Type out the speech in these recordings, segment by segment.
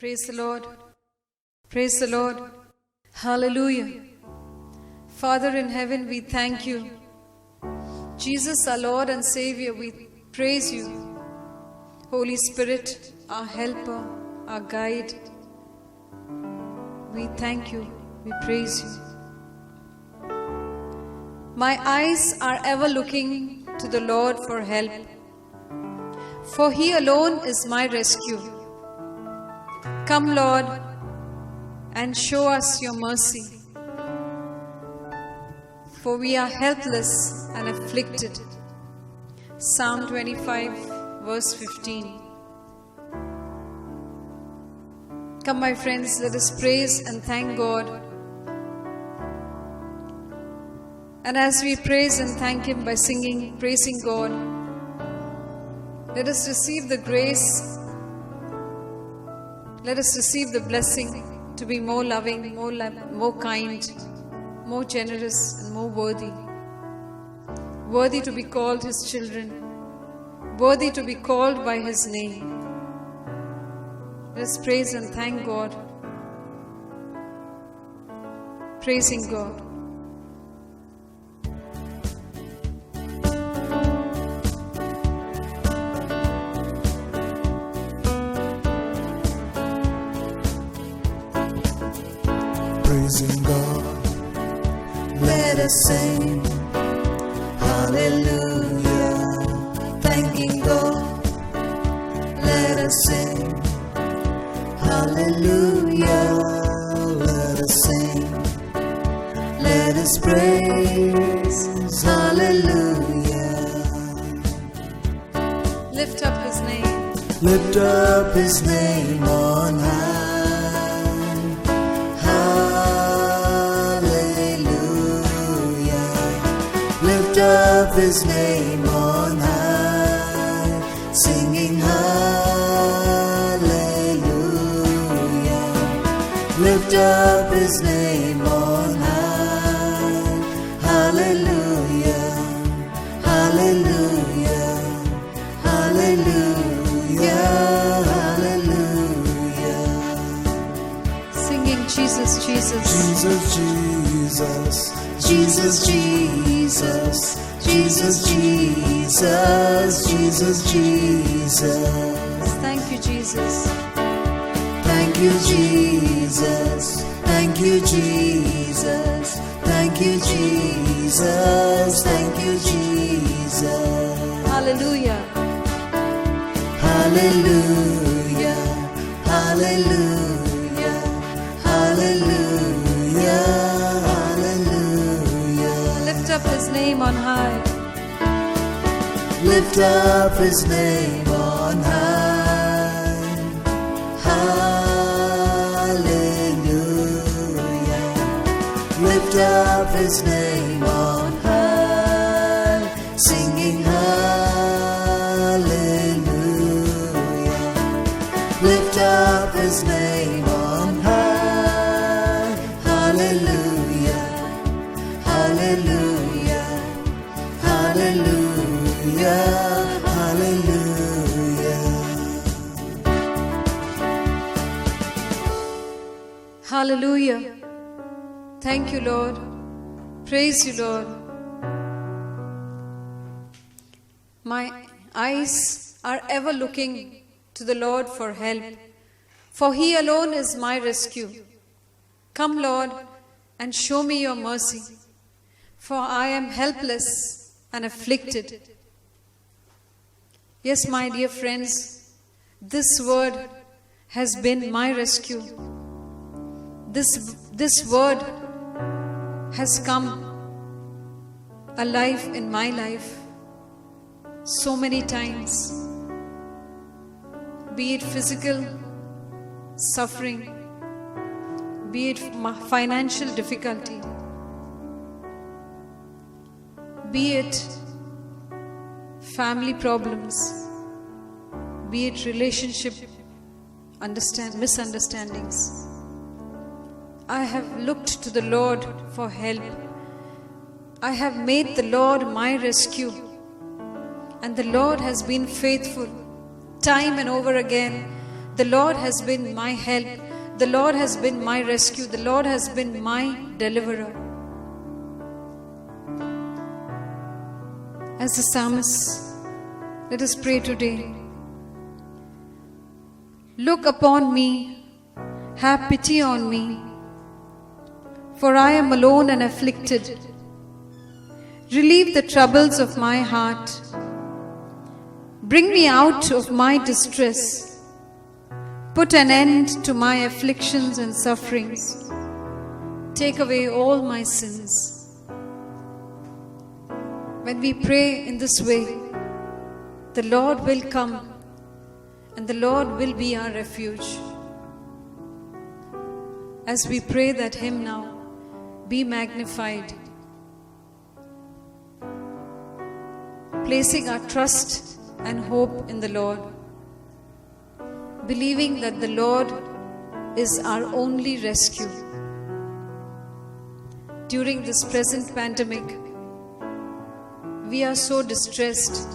Praise the Lord. Praise the Lord. Hallelujah. Father in heaven, we thank you. Jesus, our Lord and Savior, we praise you. Holy Spirit, our helper, our guide, we thank you. We praise you. My eyes are ever looking to the Lord for help, for He alone is my rescue. Come, Lord, and show us your mercy, for we are helpless and afflicted. Psalm 25, verse 15. Come, my friends, let us praise and thank God. And as we praise and thank Him by singing, praising God, let us receive the grace, let us receive the blessing to be more loving, more kind, more generous and more worthy. Worthy to be called His children, worthy to be called by His name. Let us praise and thank God. Praising God. Praising God, let us sing hallelujah. Thanking God, let us sing hallelujah. Let us sing, let us praise hallelujah. Lift up His name. Lift up His name on high. Lift up His name on high, singing hallelujah. Lift up His name on high, hallelujah, hallelujah, hallelujah, hallelujah. Singing Jesus, Jesus. Jesus, Jesus. Jesus, Jesus, Jesus, Jesus, Jesus, Jesus. Thank you, Jesus. Thank you, Jesus. Thank you, Jesus. Thank you, Jesus. Thank you, Jesus. Hallelujah. Hallelujah. Hallelujah. Hallelujah. Lift up His name on high. Lift up His name on high. Hallelujah. Lift up His name on high, singing hallelujah. Lift up His name on high. Hallelujah. Hallelujah, hallelujah, hallelujah. Hallelujah. Thank you, Lord. Praise you, Lord. My eyes are ever looking to the Lord for help, for He alone is my rescue. Come, Lord, and show me your mercy, for I am helpless and afflicted. Yes, my dear friends, this word has been my rescue. This word has come alive in my life so many times, be it physical suffering, be it financial difficulty, be it family problems, be it relationship misunderstandings. I have looked to the Lord for help. I have made the Lord my rescue, and the Lord has been faithful time and over again The Lord has been my help. The Lord has been my rescue. The Lord has been my deliverer. As the psalmist, let us pray today. Look upon me, have pity on me, for I am alone and afflicted. Relieve the troubles of my heart. Bring me out of my distress. Put an end to my afflictions and sufferings. Take away all my sins. When we pray in this way, the Lord will come and the Lord will be our refuge. As we pray that hymn now, be magnified, placing our trust and hope in the Lord, believing that the Lord is our only rescue. During this present pandemic, we are so distressed,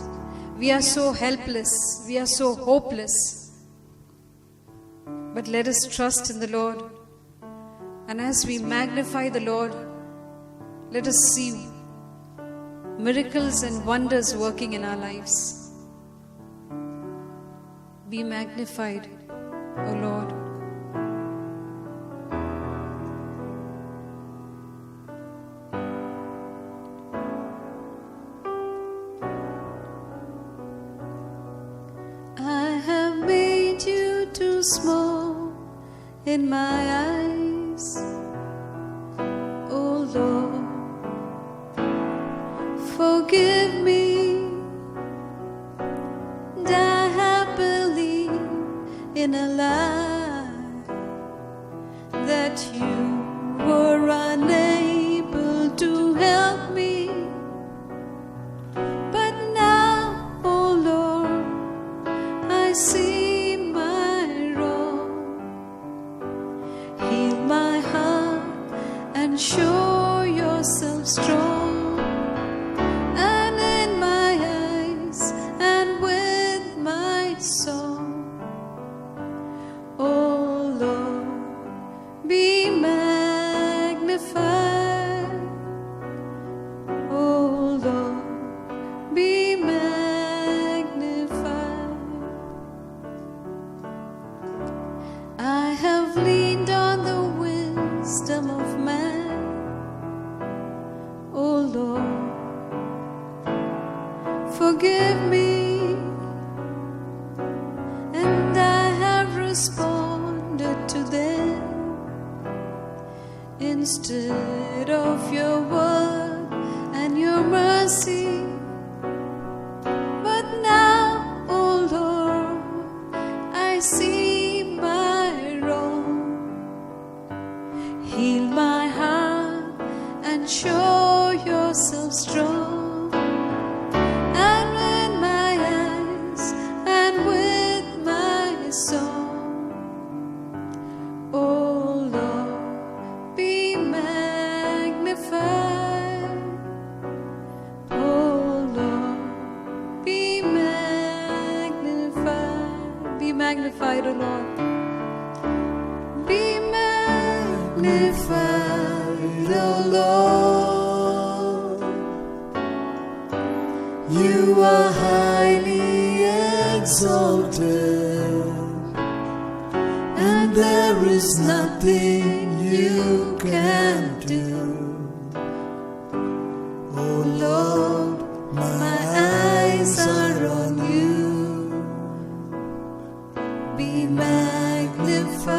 we are so helpless, we are so hopeless. But let us trust in the Lord, and as we magnify the Lord, let us see miracles and wonders working in our lives. Be magnified, O Lord. I have made you too small in my eyes, O Lord. Forgive me. In a lie that you were unable to help me, but now, oh Lord, I see my wrong. Heal my heart and show yourself strong, and in my eyes and with my soul. Be magnified, O Lord, be magnified. I have leaned on the wisdom of man, O Lord, forgive me, and I have responded to them instead of your word and your mercy. But now, oh Lord, I see my wrong. Heal my heart and show yourself strong, and in my eyes and with my soul. Magnified, O Lord. Be magnified, O Lord. You are highly exalted, and there is nothing you can do. O Lord, my eyes are on you. Be magnified,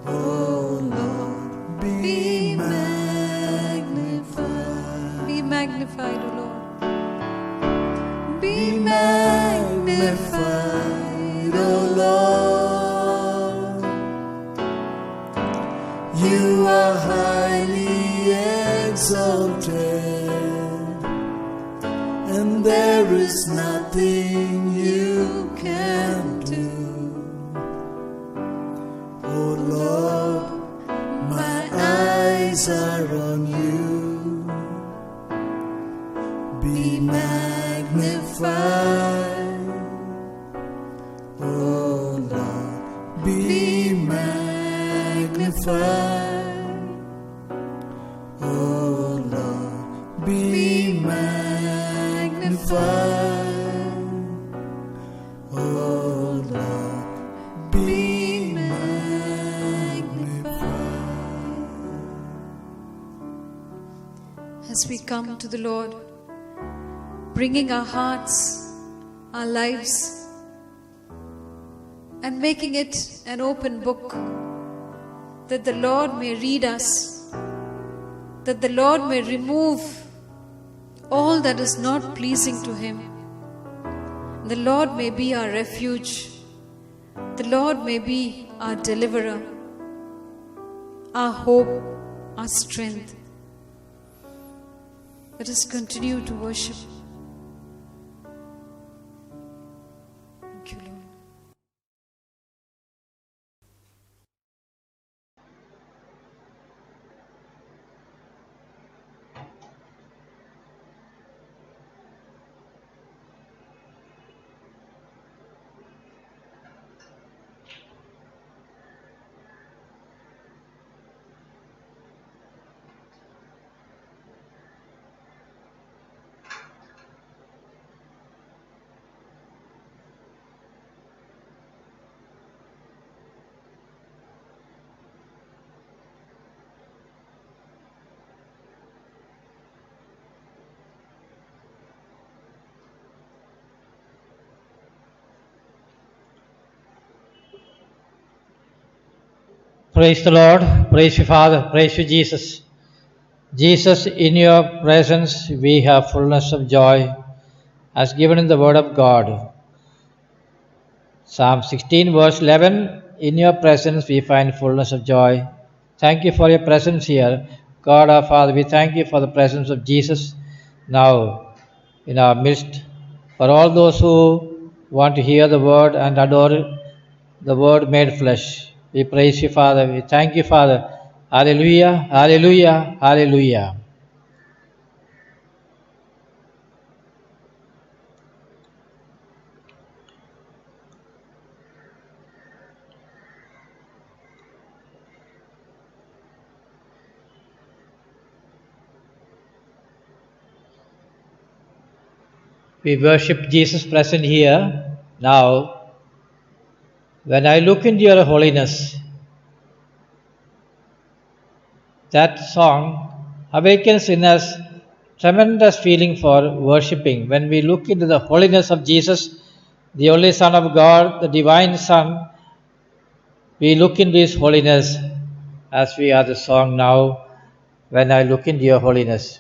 oh Lord, be magnified. Be magnified, O Lord. Be magnified, O Lord. You are highly exalted, and there is nothing you can do. Oh Lord, my eyes are on you. Be magnified, magnified. Oh Lord, be magnified. Oh Lord, be magnified. As we come to the Lord, bringing our hearts, our lives, and making it an open book, that the Lord may read us, that the Lord may remove all that is not pleasing to Him. The Lord may be our refuge. The Lord may be our deliverer, our hope, our strength. Let us continue to worship. Thank you, Lord. Praise the Lord, praise you, Father, praise you, Jesus. Jesus, in your presence we have fullness of joy, as given in the Word of God. Psalm 16, verse 11, in your presence we find fullness of joy. Thank you for your presence here. God our Father, we thank you for the presence of Jesus now in our midst. For all those who want to hear the Word and adore the Word made flesh, we praise you, Father. We thank you, Father. Hallelujah, hallelujah, hallelujah. We worship Jesus present here now. When I look into your holiness, that song awakens in us tremendous feeling for worshipping. When we look into the holiness of Jesus, the only Son of God, the divine Son, we look into His holiness as we are the song now, when I look into your holiness.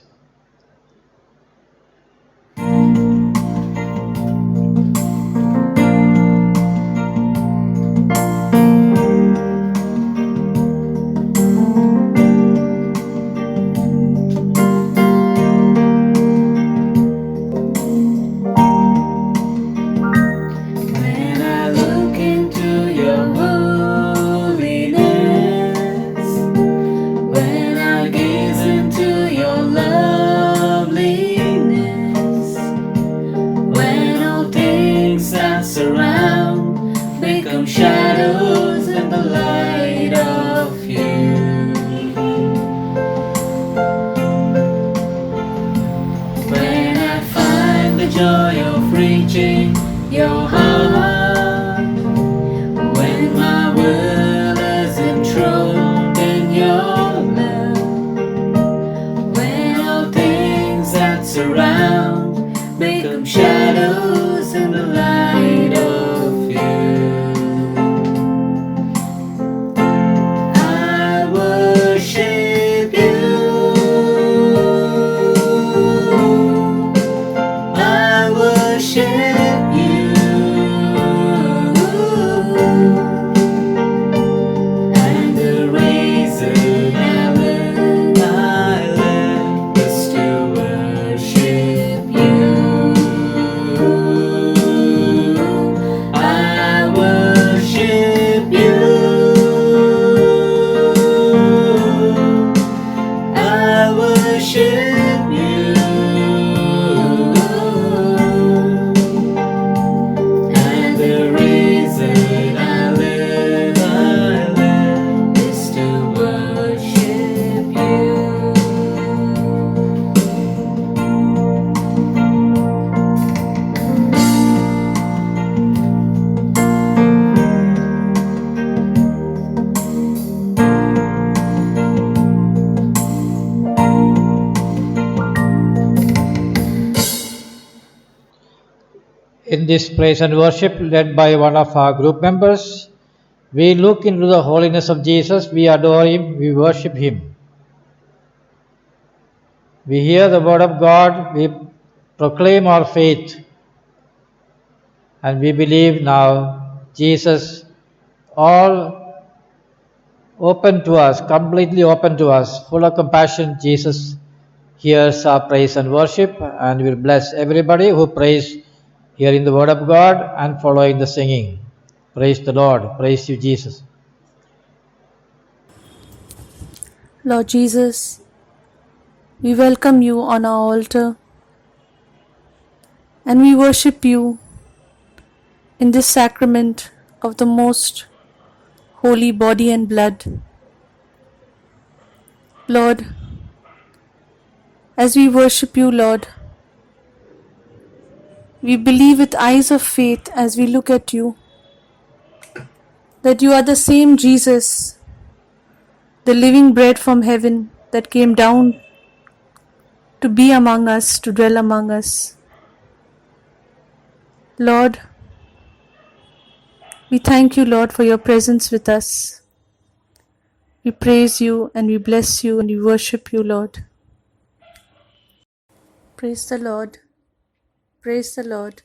When I look into your holiness, when I gaze into your loveliness, when all things that surround become shadows in the light of you. When I find the joy of reaching your heart, when my will is enthroned in your love, when all things that surround become shadows in the light of you, I worship you. I worship you. In this praise and worship led by one of our group members, we look into the holiness of Jesus, we adore Him, we worship Him. We hear the word of God, we proclaim our faith, and we believe now Jesus all open to us, completely open to us, full of compassion. Jesus hears our praise and worship and will bless everybody who prays hearing the word of God and following the singing. Praise the Lord. Praise you, Jesus. Lord Jesus, we welcome you on our altar and we worship you in this sacrament of the most holy body and blood. Lord, as we worship you, Lord, we believe with eyes of faith as we look at you that you are the same Jesus, the living bread from heaven that came down to be among us, to dwell among us. Lord, we thank you, Lord, for your presence with us. We praise you and we bless you and we worship you, Lord. Praise the Lord. Praise the Lord.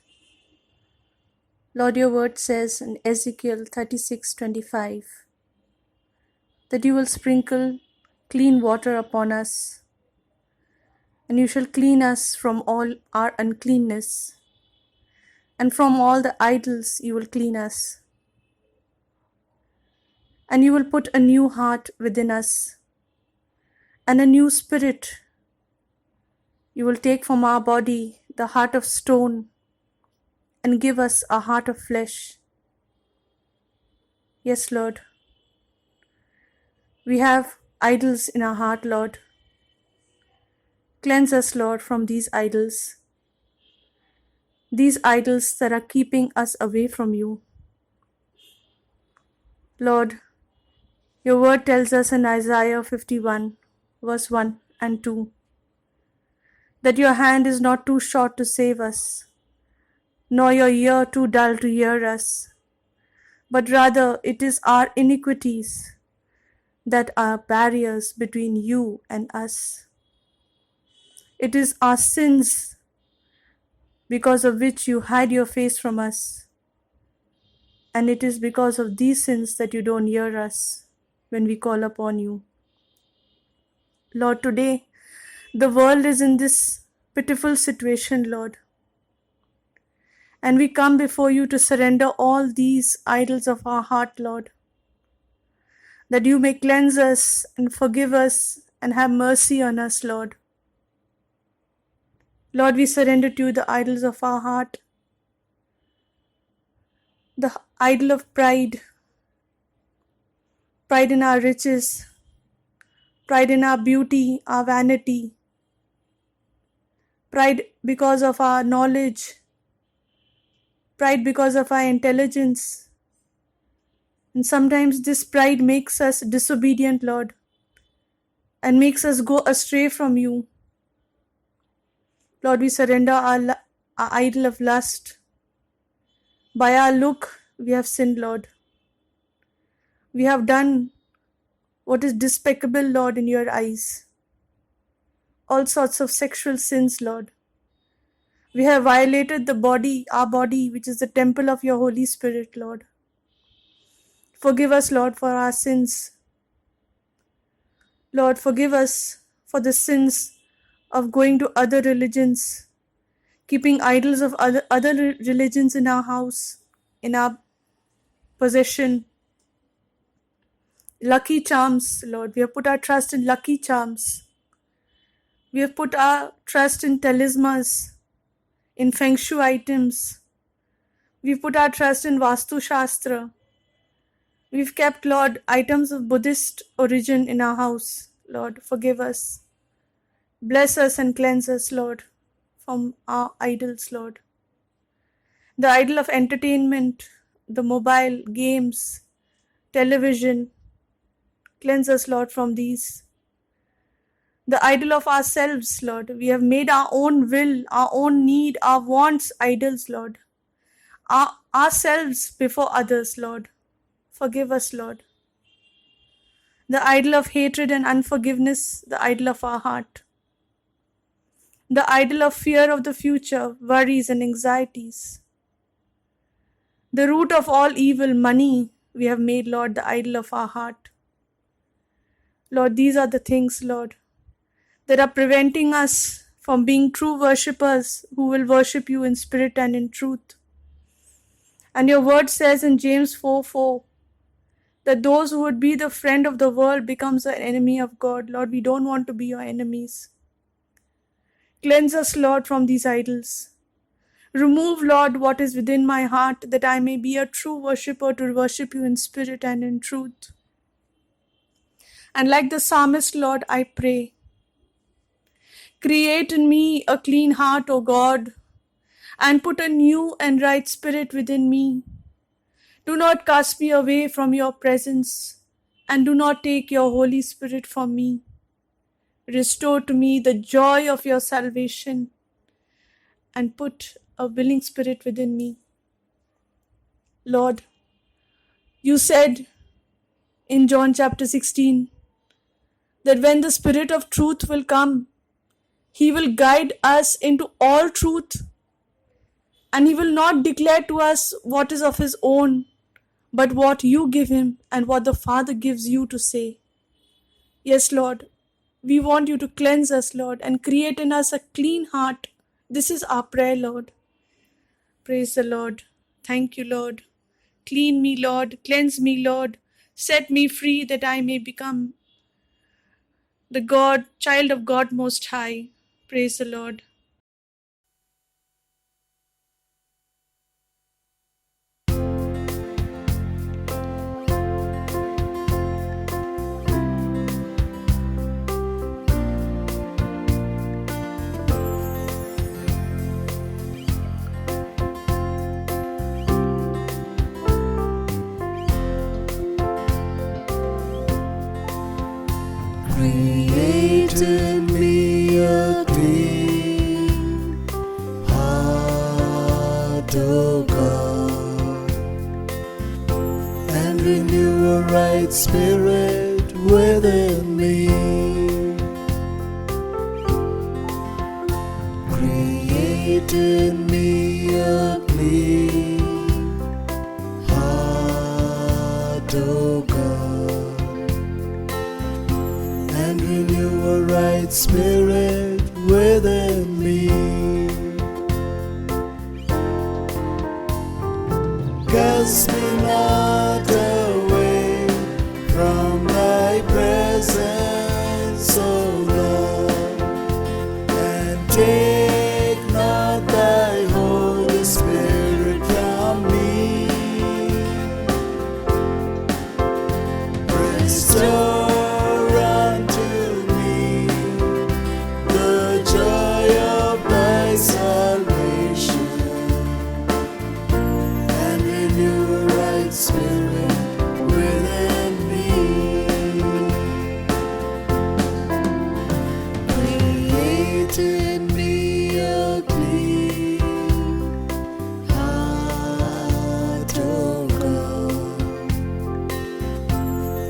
Lord, your word says in Ezekiel 36:25 that you will sprinkle clean water upon us, and you shall clean us from all our uncleanness, and from all the idols you will clean us. And you will put a new heart within us, and a new spirit. You will take from our body the heart of stone, and give us a heart of flesh. Yes, Lord. We have idols in our heart, Lord. Cleanse us, Lord, from these idols that are keeping us away from you. Lord, your word tells us in Isaiah 51, verse 1 and 2, that your hand is not too short to save us, nor your ear too dull to hear us, but rather it is our iniquities that are barriers between you and us. It is our sins because of which you hide your face from us. And it is because of these sins that you don't hear us when we call upon you. Lord, today the world is in this pitiful situation, Lord. And we come before you to surrender all these idols of our heart, Lord, that you may cleanse us and forgive us and have mercy on us, Lord. Lord, we surrender to you the idols of our heart, the idol of pride, pride in our riches, pride in our beauty, our vanity, pride because of our knowledge, pride because of our intelligence. And sometimes this pride makes us disobedient, Lord, and makes us go astray from you. Lord, we surrender our idol of lust. By our look, we have sinned, Lord. We have done what is despicable, Lord, in your eyes. All sorts of sexual sins, Lord. We have violated the body, our body, which is the temple of your Holy Spirit, Lord. Forgive us, Lord, for our sins. Lord, forgive us for the sins of going to other religions, keeping idols of other religions in our house, in our possession. Lucky charms, Lord. We have put our trust in lucky charms. We have put our trust in talismans, in feng shui items. We've put our trust in Vastu Shastra. We've kept, Lord, items of Buddhist origin in our house. Lord, forgive us. Bless us and cleanse us, Lord, from our idols, Lord. The idol of entertainment, the mobile, games, television. Cleanse us, Lord, from these. The idol of ourselves, Lord. We have made our own will, our own need, our wants idols, Lord. ourselves before others, Lord. Forgive us, Lord. The idol of hatred and unforgiveness, the idol of our heart. The idol of fear of the future, worries and anxieties. The root of all evil, money, we have made, Lord, the idol of our heart. Lord, these are the things, Lord, that are preventing us from being true worshippers who will worship you in spirit and in truth. And your word says in James 4:4 that those who would be the friend of the world becomes an enemy of God. Lord, we don't want to be your enemies. Cleanse us, Lord, from these idols. Remove, Lord, what is within my heart, that I may be a true worshipper to worship you in spirit and in truth. And like the psalmist, Lord, I pray, create in me a clean heart, O God, and put a new and right spirit within me. Do not cast me away from your presence, and do not take your Holy Spirit from me. Restore to me the joy of your salvation, and put a willing spirit within me. Lord, you said in John chapter 16 that when the Spirit of truth will come, he will guide us into all truth, and he will not declare to us what is of his own, but what you give him and what the Father gives you to say. Yes, Lord, we want you to cleanse us, Lord, and create in us a clean heart. This is our prayer, Lord. Praise the Lord. Thank you, Lord. Clean me, Lord. Cleanse me, Lord. Set me free that I may become the child of God Most High. Praise the Lord. Create in me a clean heart, O God, and renew a right spirit within me. Create in me a clean heart, O God, and renew a right spirit within me. Cast me not away from thy presence, O Lord, and take not thy Holy Spirit from me. Restore unto me the joy of thy salvation, and renew a right spirit within me. Create in me a clean heart, O God,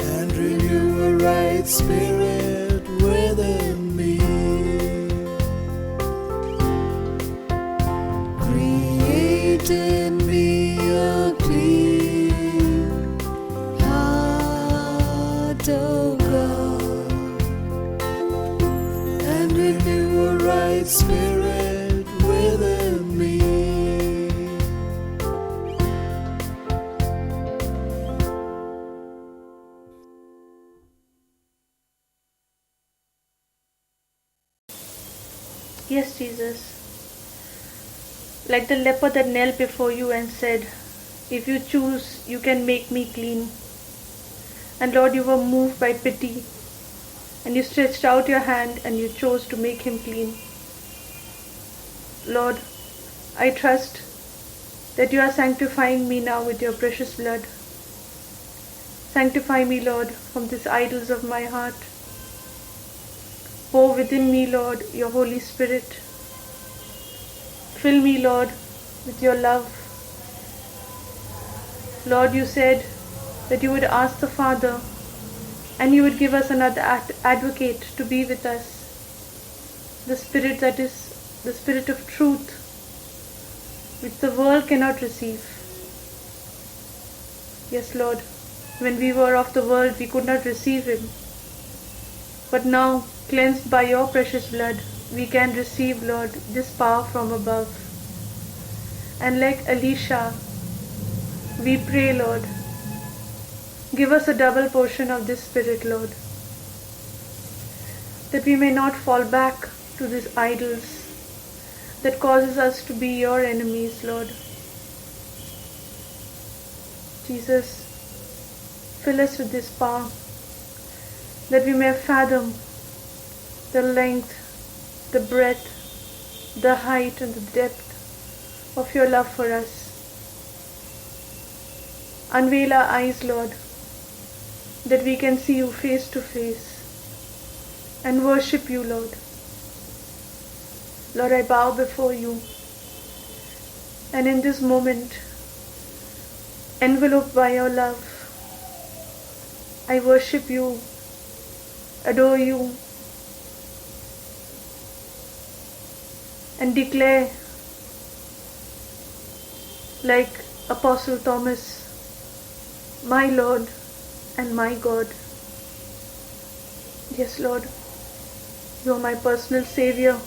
and renew a right spirit within me. Create in me a clean heart, O God, and renew a right spirit within me. Yes, Jesus. Like the leper that knelt before you and said, if you choose, you can make me clean. And Lord, you were moved by pity, and you stretched out your hand and you chose to make him clean. Lord, I trust that you are sanctifying me now with your precious blood. Sanctify me, Lord, from these idols of my heart. Pour within me, Lord, your Holy Spirit. Fill me, Lord, with your love. Lord, you said that you would ask the Father and you would give us another advocate to be with us, the Spirit that is the Spirit of truth, which the world cannot receive. Yes, Lord, when we were of the world, we could not receive Him. But now, cleansed by your precious blood, we can receive, Lord, this power from above. And like Elisha, we pray, Lord, give us a double portion of this Spirit, Lord, that we may not fall back to these idols that causes us to be your enemies, Lord. Jesus, fill us with this power, that we may fathom the length, the breadth, the height and the depth of your love for us. Unveil our eyes, Lord, that we can see you face to face and worship you, Lord. Lord, I bow before you, and in this moment, enveloped by your love, I worship you, adore you, and declare, like Apostle Thomas, my Lord and my God. Yes, Lord, you are my personal Savior,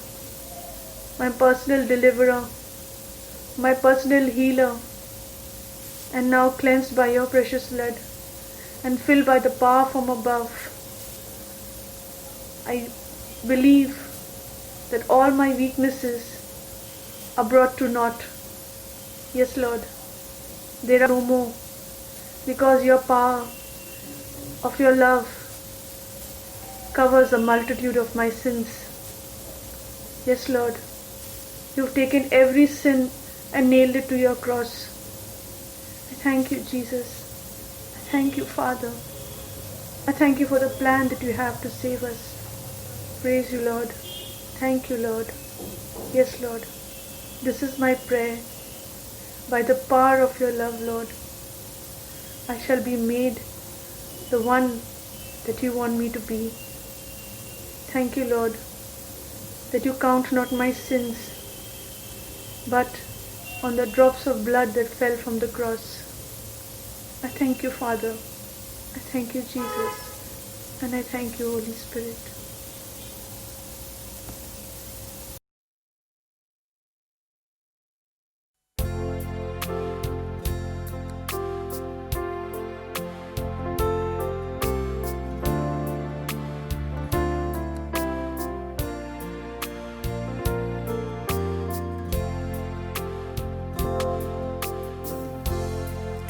my personal deliverer, my personal healer, and now cleansed by your precious blood and filled by the power from above. I believe that all my weaknesses are brought to naught. Yes, Lord, there are no more, because your power of your love covers a multitude of my sins. Yes, Lord, you've taken every sin and nailed it to your cross. I thank you, Jesus. I thank you, Father. I thank you for the plan that you have to save us. Praise you, Lord. Thank you, Lord. Yes, Lord. This is my prayer. By the power of your love, Lord, I shall be made the one that you want me to be. Thank you, Lord, that you count not my sins, but on the drops of blood that fell from the cross. I thank you, Father. I thank you, Jesus. And I thank you, Holy Spirit.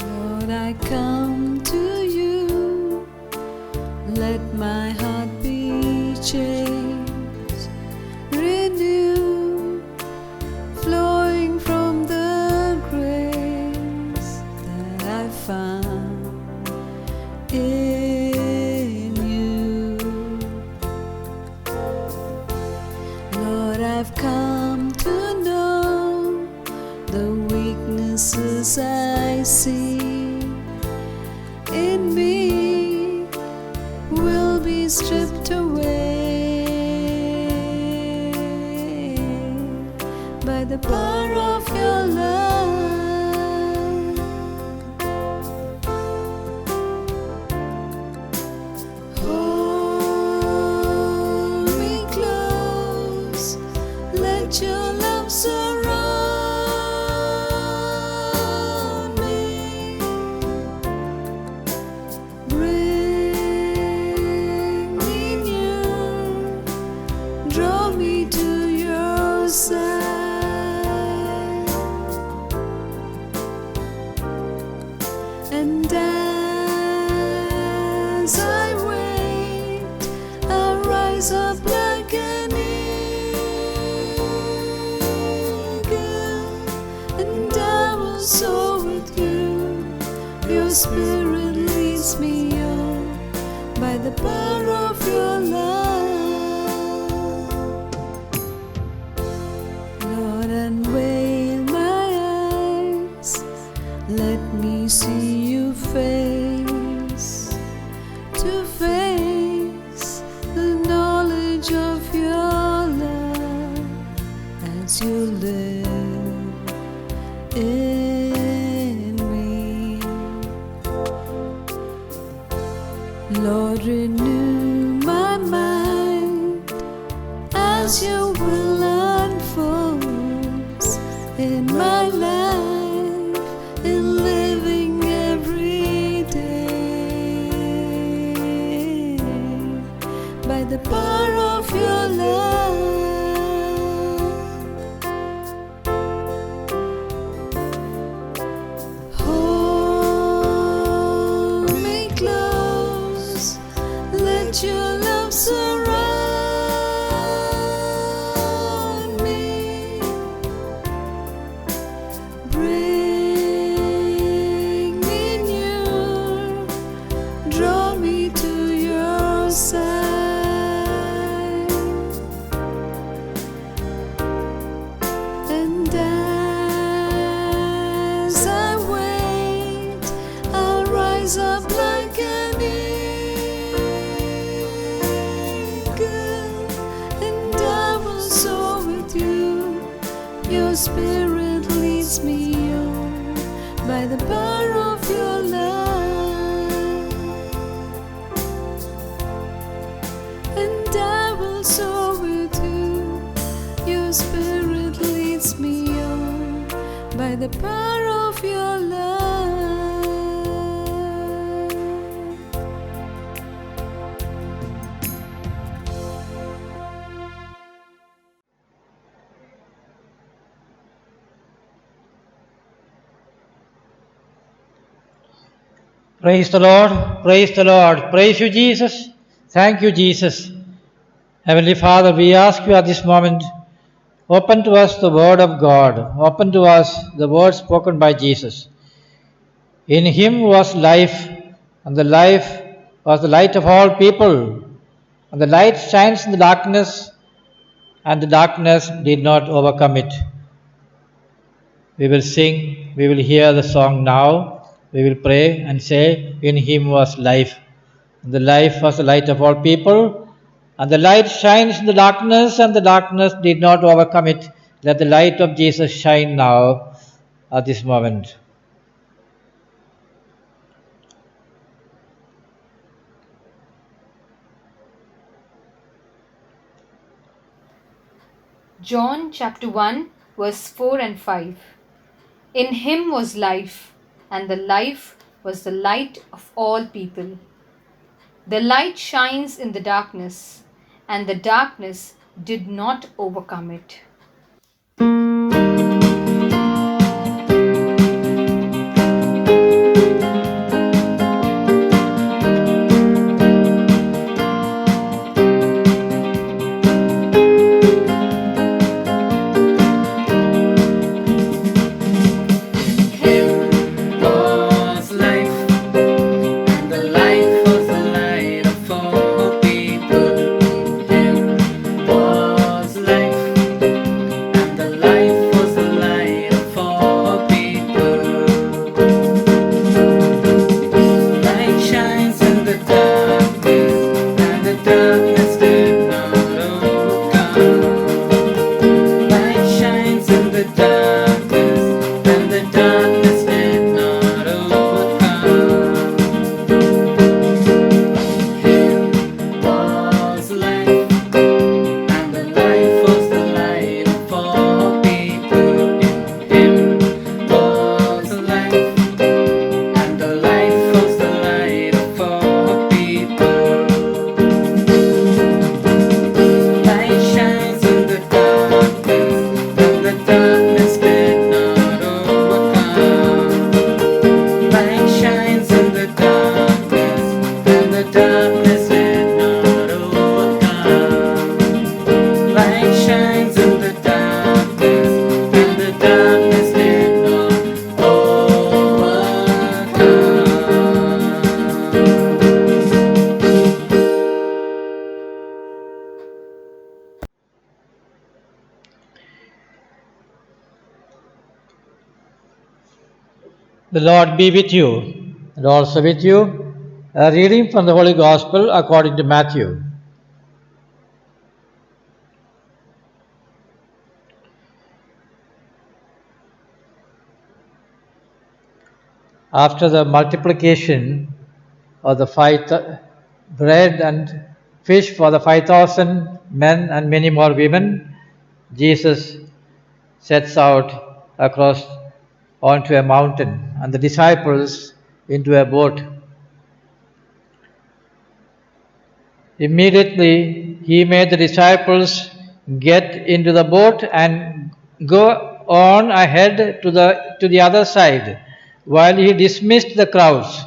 Lord, I come to you, let my heart be changed, renewed, flowing from the grace that I found in you. Lord, I've come to know the weaknesses I see in me will be stripped away by the power of your love. Hold me close, let your love surround me. Bring me near, draw me to your side. And as I wait, I rise up like an eagle, and I will soar with you. Your spirit leads me on by the power of your love. Lord, unveil my eyes, let me see Lord, renew my mind as your will unfolds in my life, in living every day, by the power of your love. Hold me close, let your love surround me. Bring me near, draw me to your side, and as I wait, I'll rise up like an eagle, and I will soar with you. Your spirit leads me on by the power of your love, and I will soar with you. Your spirit leads me on by the power of your love. Praise the Lord, praise the Lord, praise you, Jesus. Thank you, Jesus. Heavenly Father, we ask you at this moment, open to us the word of God, open to us the word spoken by Jesus. In him was life, and the life was the light of all people. And the light shines in the darkness, and the darkness did not overcome it. We will sing, we will hear the song now. We will pray and say, in him was life. And the life was the light of all people. And the light shines in the darkness, and the darkness did not overcome it. Let the light of Jesus shine now at this moment. John chapter 1, verse 4 and 5. In him was life, and the life was the light of all people. The light shines in the darkness, and the darkness did not overcome it. Was life, and the life was the light of all people. Him was life, and the life was the light of all people. Light shines in the darkness, and the darkness did not overcome. Light shines in the darkness, and the darkness did not overcome. Him was life, and the life was the light of all people. In him was life, and the life was the light of all people. Light shines in the darkness, and the darkness did not overcome. Light shines in the darkness, and the darkness did not overcome. Light shines in the darkness, and the darkness did not The Lord be with you, and also with you. A reading from the Holy Gospel according to Matthew. After the multiplication of the bread and fish for the 5,000 men and many more women, Jesus sets out across onto a mountain and the disciples into a boat. Immediately, he made the disciples get into the boat and go on ahead to the other side while he dismissed the crowds.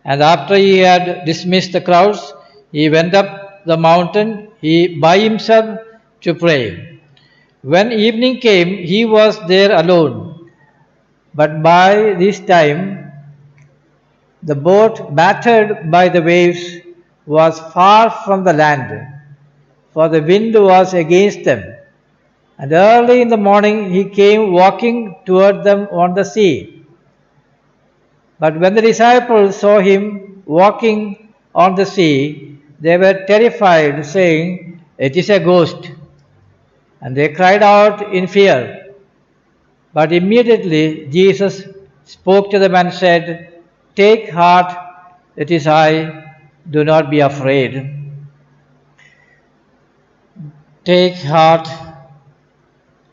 And after he had dismissed the crowds, he went up the mountain by himself to pray. When evening came, he was there alone. But by this time, the boat, battered by the waves, was far from the land, for the wind was against them. And early in the morning he came walking toward them on the sea. But when the disciples saw him walking on the sea, they were terrified, saying, "It is a ghost." And they cried out in fear. But immediately Jesus spoke to them and said, "Take heart, it is I, do not be afraid." Take heart,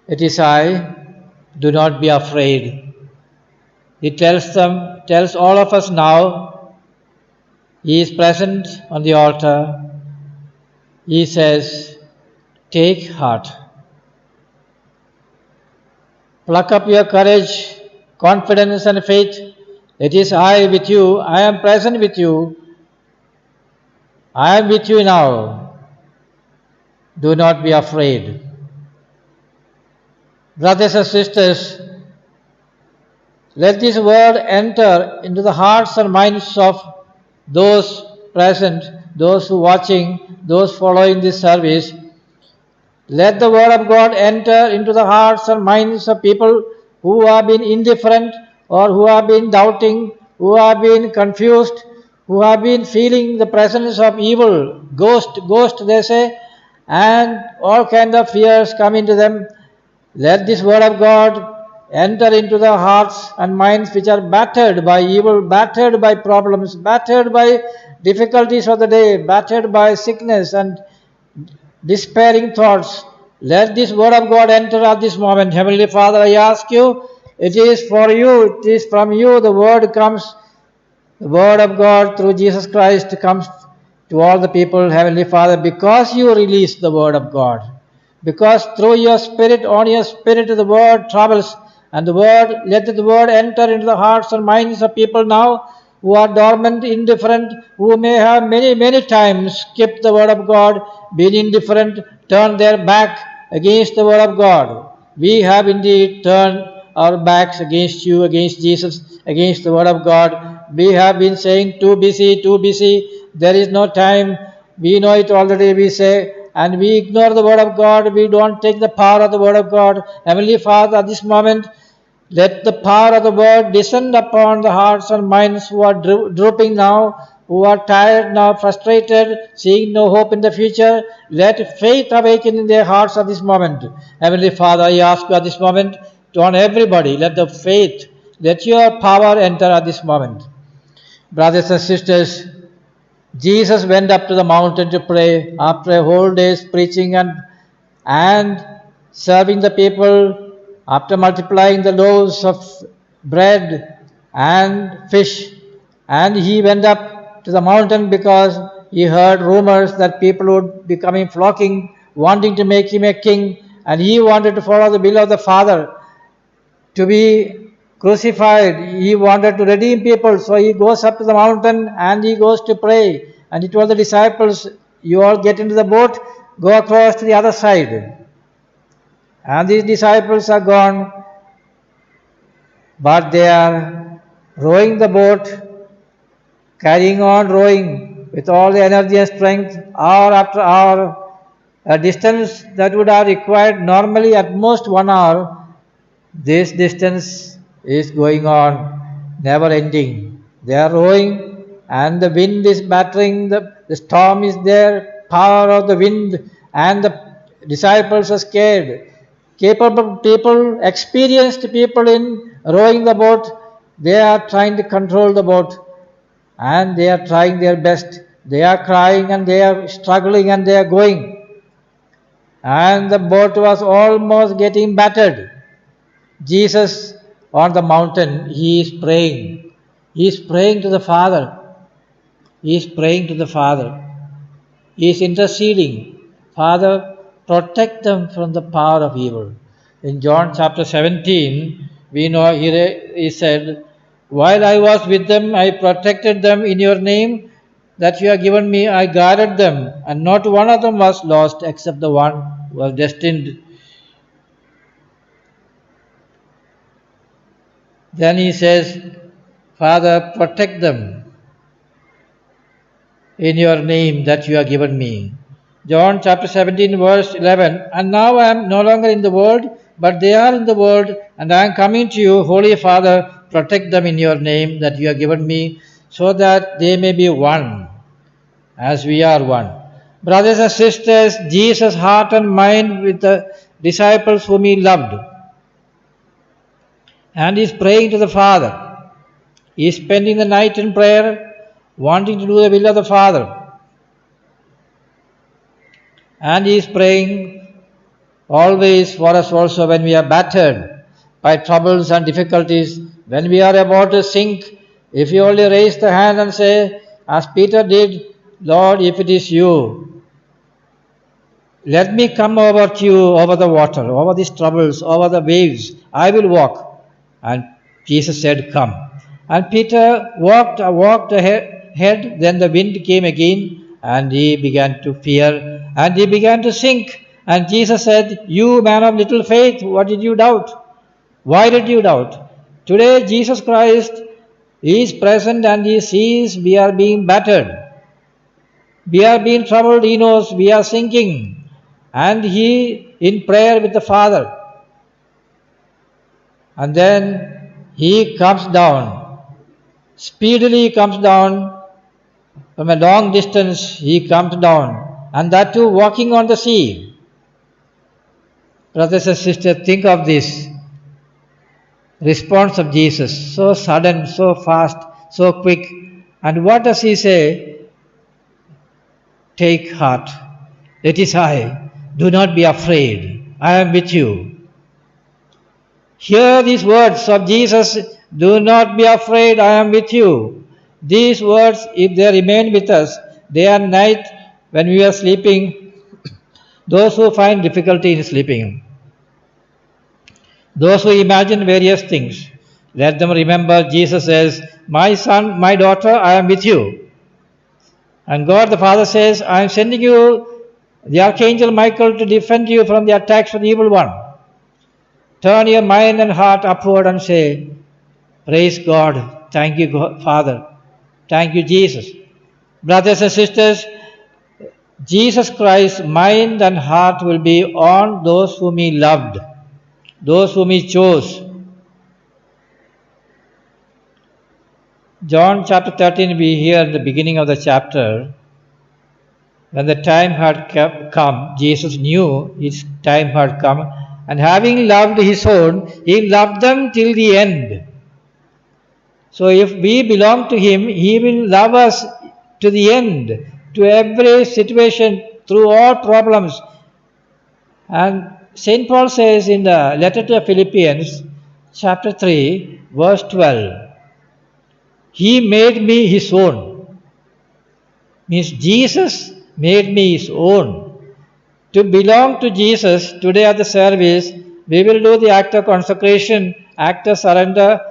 it is I, do not be afraid. He tells all of us now, he is present on the altar. He says, take heart. Pluck up your courage, confidence and faith. It is I with you. I am present with you. I am with you now. Do not be afraid. Brothers and sisters, let this word enter into the hearts and minds of those present, those who are watching, those following this service. Let the word of God enter into the hearts and minds of people who have been indifferent or who have been doubting, who have been confused, who have been feeling the presence of evil, ghost they say, and all kinds of fears come into them. Let this word of God enter into the hearts and minds which are battered by evil, battered by problems, battered by difficulties of the day, battered by sickness and despairing thoughts. Let this word of God enter at this moment. Heavenly Father, I ask you, it is for you, it is from you the word comes. The word of God through Jesus Christ comes to all the people, Heavenly Father, because you release the word of God. Because through your spirit, on your spirit, the word travels, and let the word enter into the hearts and minds of people now who are dormant, indifferent, who may have many times skipped the word of God, been indifferent, turned their back against the word of God. We have indeed turned our backs against you, against Jesus, against the word of God. We have been saying, too busy, there is no time. We know it already, we say, and we ignore the word of God. We don't take the power of the word of God. Heavenly Father, at this moment, let the power of the word descend upon the hearts and minds who are drooping now, who are tired now, frustrated, seeing no hope in the future. Let faith awaken in their hearts at this moment. Heavenly Father, I ask you at this moment to on everybody, let the faith, let your power enter at this moment. Brothers and sisters, Jesus went up to the mountain to pray after a whole day's preaching and serving the people. After multiplying the loaves of bread and fish, and he went up to the mountain because he heard rumors that people would be coming flocking, wanting to make him a king, and he wanted to follow the will of the Father, to be crucified. He wanted to redeem people, so he goes up to the mountain and he goes to pray. And he told the disciples, you all get into the boat, go across to the other side. And these disciples are gone, but they are rowing the boat, carrying on rowing with all the energy and strength, hour after hour, a distance that would have required normally at most 1 hour. This distance is going on, never ending. They are rowing and the wind is battering, the storm is there, power of the wind, and the disciples are scared. Capable people, experienced people in rowing the boat, they are trying to control the boat and they are trying their best They are crying and they are struggling and they are going. And the boat was almost getting battered. Jesus on the mountain, he is praying. He is praying to the Father. He is praying to the Father. He is interceding. Father, protect them from the power of evil. In John chapter 17, we know he said, while I was with them, I protected them in your name that you have given me. I guarded them, and not one of them was lost except the one who was destined. Then he says, Father, protect them in your name that you have given me. John chapter 17, verse 11. And now I am no longer in the world, but they are in the world, and I am coming to you. Holy Father, protect them in your name that you have given me, so that they may be one, as we are one. Brothers and sisters, Jesus' heart and mind with the disciples whom he loved. And he is praying to the Father. He is spending the night in prayer, wanting to do the will of the Father. And he is praying always for us also when we are battered by troubles and difficulties, when we are about to sink. If you only raise the hand and say, as Peter did, Lord, if it is you, let me come over to you over the water, over these troubles, over the waves. I will walk. And Jesus said, come. And Peter walked ahead. Then the wind came again, and he began to fear, and he began to sink. And Jesus said, you man of little faith, what did you doubt? Why did you doubt? Today Jesus Christ is present and he sees we are being battered. We are being troubled, he knows we are sinking. And he in prayer with the Father. And then he comes down. Speedily comes down. From a long distance he comes down. And that too walking on the sea. Brothers and sisters, think of this response of Jesus. So sudden, so fast, so quick. And what does he say? Take heart. It is I. Do not be afraid. I am with you. Hear these words of Jesus. Do not be afraid. I am with you. These words, if they remain with us day and night when we are sleeping, those who find difficulty in sleeping, those who imagine various things, let them remember Jesus says, my son, my daughter, I am with you. And God the Father says, I am sending you the Archangel Michael to defend you from the attacks of the evil one. Turn your mind and heart upward and say, praise God. Thank you, God, Father. Thank you, Jesus. Brothers and sisters, Jesus Christ's mind and heart will be on those whom he loved, those whom he chose. John chapter 13, we hear in the beginning of the chapter, when the time had come, Jesus knew his time had come, and having loved his own, he loved them till the end. So if we belong to him, he will love us to the end, to every situation, through all problems. And St. Paul says in the letter to the Philippians, chapter 3, verse 12, he made me his own. Means Jesus made me his own. To belong to Jesus, today at the service, we will do the act of consecration, act of surrender,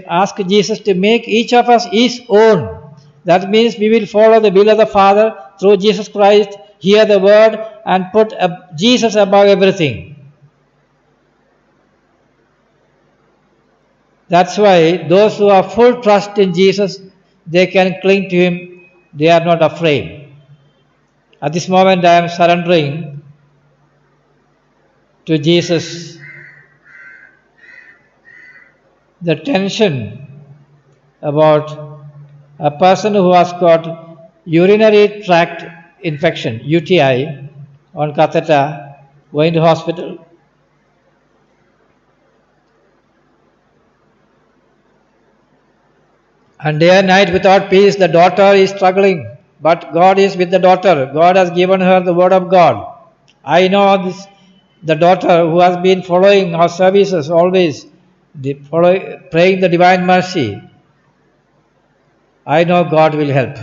ask Jesus to make each of us his own. That means we will follow the will of the Father through Jesus Christ, hear the word, and put Jesus above everything. That's why those who have full trust in Jesus, they can cling to him. They are not afraid. At this moment, I am surrendering to Jesus. The tension about a person who has got urinary tract infection, UTI, on catheter, going to hospital. And day and night without peace, the daughter is struggling but God is with the daughter. God has given her the word of God. I know this, the daughter who has been following our services always, praying the divine mercy. I know God will help.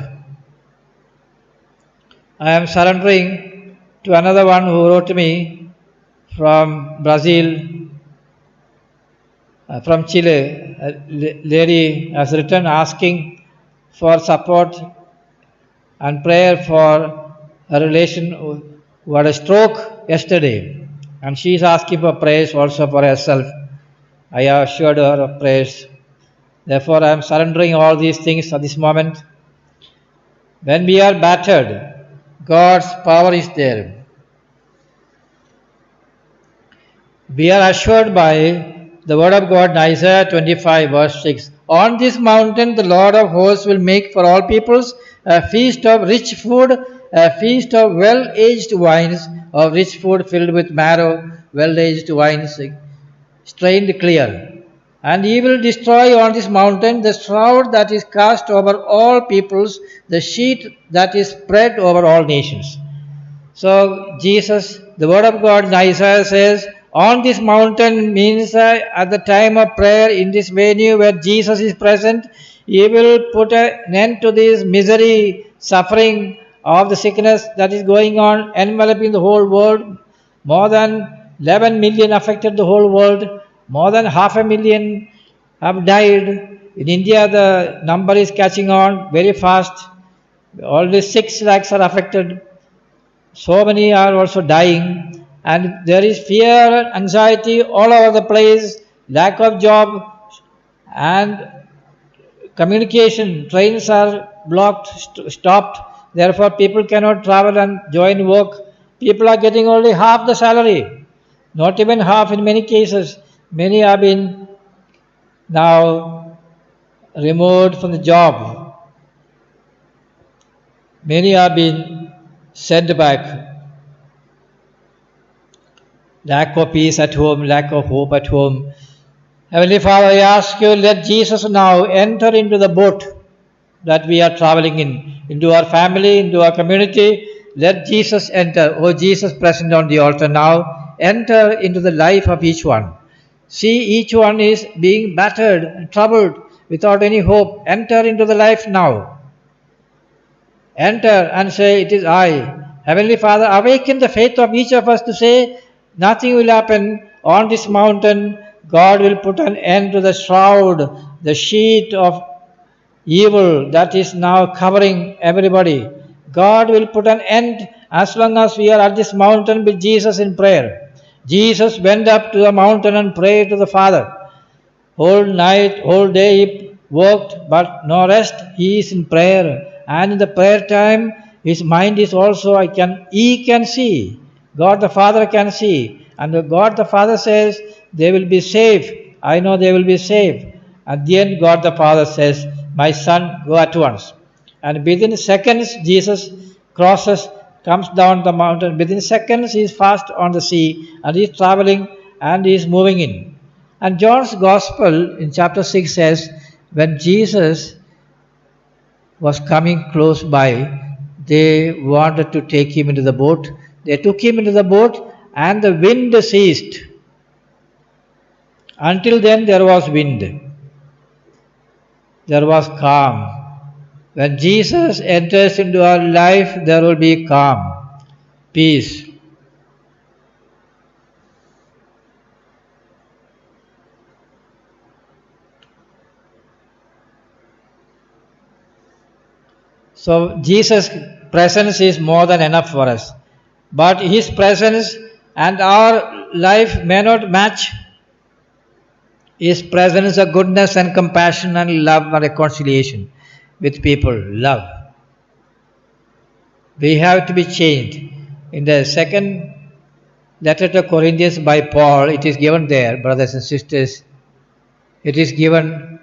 I am surrendering to another one who wrote to me from Brazil, from Chile. A lady has written asking for support and prayer for a relation who had a stroke yesterday. And she is asking for prayers also for herself. I have assured her of prayers. Therefore, I am surrendering all these things at this moment. When we are battered, God's power is there. We are assured by the word of God in Isaiah 25 verse 6. On this mountain the Lord of hosts will make for all peoples a feast of rich food, a feast of well-aged wines, of rich food filled with marrow, well-aged wines strained clear. And he will destroy on this mountain the shroud that is cast over all peoples, the sheet that is spread over all nations. So Jesus, the word of God in Isaiah says, on this mountain means at the time of prayer in this venue where Jesus is present, he will put an end to this misery, suffering of the sickness that is going on, enveloping the whole world. More than 11 million affected the whole world. More than 500,000 have died. In India, the number is catching on very fast. Only 6 lakhs are affected. So many are also dying, and there is fear, anxiety all over the place, lack of job, and communication. Trains are blocked, stopped. Therefore, people cannot travel and join work. People are getting only half the salary, not even half in many cases. Many have been now removed from the job. Many have been sent back. Lack of peace at home, lack of hope at home. Heavenly Father, I ask you, let Jesus now enter into the boat that we are traveling into our family, into our community. Let Jesus enter. Oh, Jesus present on the altar now, enter into the life of each one. See, each one is being battered and troubled without any hope. Enter into the life now. Enter and say, it is I. Heavenly Father, awaken the faith of each of us to say, nothing will happen on this mountain. God will put an end to the shroud, the sheet of evil that is now covering everybody. God will put an end as long as we are at this mountain with Jesus in prayer. Jesus went up to the mountain and prayed to the Father. Whole night, whole day he worked, but no rest. He is in prayer. And in the prayer time, his mind is also, he can see. God the Father can see. And God the Father says, they will be safe. I know they will be safe. At the end, God the Father says, my son, go at once. And within seconds, Jesus crosses, comes down the mountain. Within seconds, he is fast on the sea, and he is traveling, and he is moving in. And John's Gospel in chapter 6 says, when Jesus was coming close by, they wanted to take him into the boat. They took him into the boat, and the wind ceased. Until then, there was wind. There was calm. When Jesus enters into our life, there will be calm, peace. So Jesus' presence is more than enough for us. But his presence and our life may not match. His presence of goodness and compassion and love and reconciliation with people. Love. We have to be changed. In the second letter to Corinthians by Paul, it is given there, brothers and sisters. It is given,